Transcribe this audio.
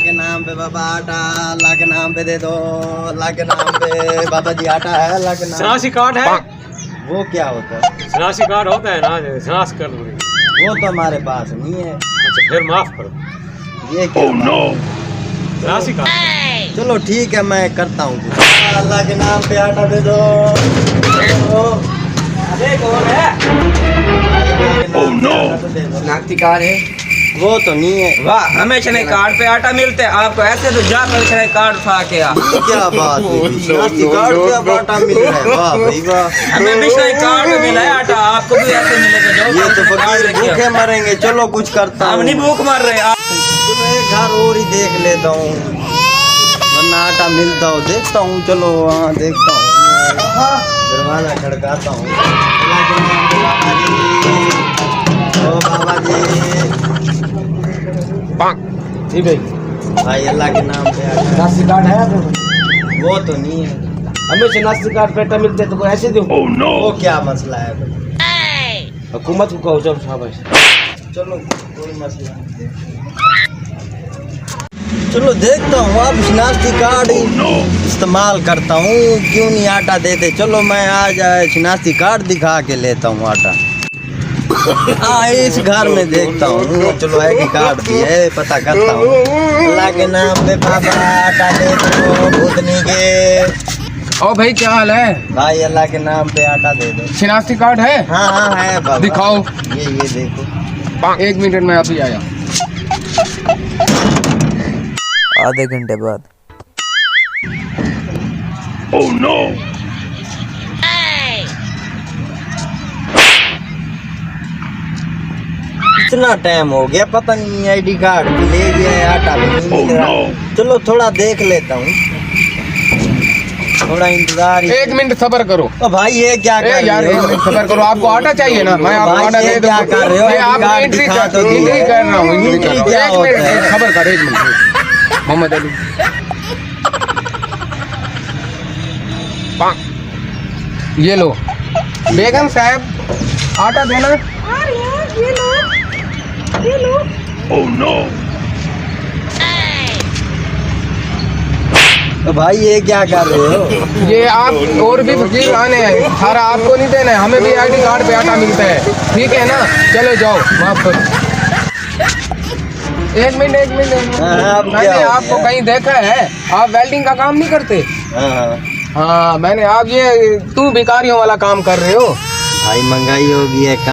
के नाम पे बाबा आटा, अल्लाह के नाम पे दे दो, अल्लाह के नाम पे बाबा जी आटा है, अल्लाह के नाम। शनासी कार्ड है? वो क्या होता है? शनासी कार्ड होता है ना, शनास कर दूंगी। वो तो हमारे पास नहीं है। अच्छा फिर माफ करो। ये क्या? शनासी कार्ड। चलो ठीक है, मैं करता हूँ। अल्लाह के नाम पे आटा दे दो। अरे कौन है? शनाख्ती कार्ड है? वो तो नहीं है। वाह, हमें शनाख्ती कार्ड पे आटा मिलते है आपको, ऐसे तो जाकर शनाख्ती कार्ड उठा के आ। क्या बात है? शनाख्ती कार्ड पे आटा मिल रहा है? वाह भाई वाह। हमें भी शनाख्ती कार्ड में मिला है आटा, आपको भी ऐसे मिलेगा। जाओ, ये तो फकीर भूखे मरेंगे। चलो कुछ करता हम हूँ। नहीं भूख मर रहे आप। एक घर और ही देख लेता हूँ, वरना आटा मिलता हो। देखता हूँ, चलो वहाँ देखता हूँ। दरवाजा खड़काता हूँ। ओ बाबा जी भाई, अल्लाह के नाम पे आटा। शनासी कार्ड है आपके पास? वो तो नहीं है। हमें शनासी कार्ड पे आटा मिलते तो कोई ऐसे दो। वो क्या मसला है भाई? हुकूमत को कहो, चलो शाबाश। चलो कोई मसला नहीं। चलो देखता हूँ, अब शनाख्ती कार्ड इस्तेमाल करता हूँ। क्यों नहीं आटा देते? चलो मैं आज शनाख्ती कार्ड दिखा के लेता हूँ आटा। हाँ, इस घर में देखता हूँ। चलो आईडी कार्ड भी है, पता करता हूँ। अल्लाह के नाम पे बाबा आटा दे दो, भूतनी के। ओ भाई क्या हाल है भाई? अल्लाह के नाम पे आटा दे दो। शनाख्ती कार्ड है? हाँ हाँ है बाबा। दिखाओ। ये देखो। 1 मिनट में अभी आया। आधे घंटे बाद। Oh no! इतना टाइम हो गया, पता नहीं आईडी कार्ड भी ले गया है, आटा भी नहीं मिल रहा। चलो थोड़ा देख लेता हूँ, थोड़ा इंतजार। 1 मिनट सब्र करो। ओ भाई ये क्या कर यार रहे 1 हो? मिनट सब्र करो, आपको आटा चाहिए ना, मैं आपको भाई, आटा ये दे क्या दूंगा। कर रहे हो? मैं आपको कार्ड एंट्री दिखा तो कर दिए। रहा हूँ, एंट्री कर रहा हूँ। क्या 1 होता मिनट है? सब्र कर, 1 मिनट। मोहम्मद अली ये लो। बेगम साहब आटा देना। Oh no! तो भाई ये क्या कर रहे हो? ये आप और भी फकीर आने हैं, सारा आपको नहीं देना है, हमें भी आईडी कार्ड पे आटा मिलता है, ठीक है ना? चलो जाओ, माफ करो। 1 मिनट। हाँ, अब क्या मैंने हो आपको गया? कहीं देखा है, आप वेल्डिंग का काम नहीं करते? हाँ हाँ, मैंने आप ये तू भिखारियों वाला काम कर रहे हो। भाई, महंगाई हो गई है।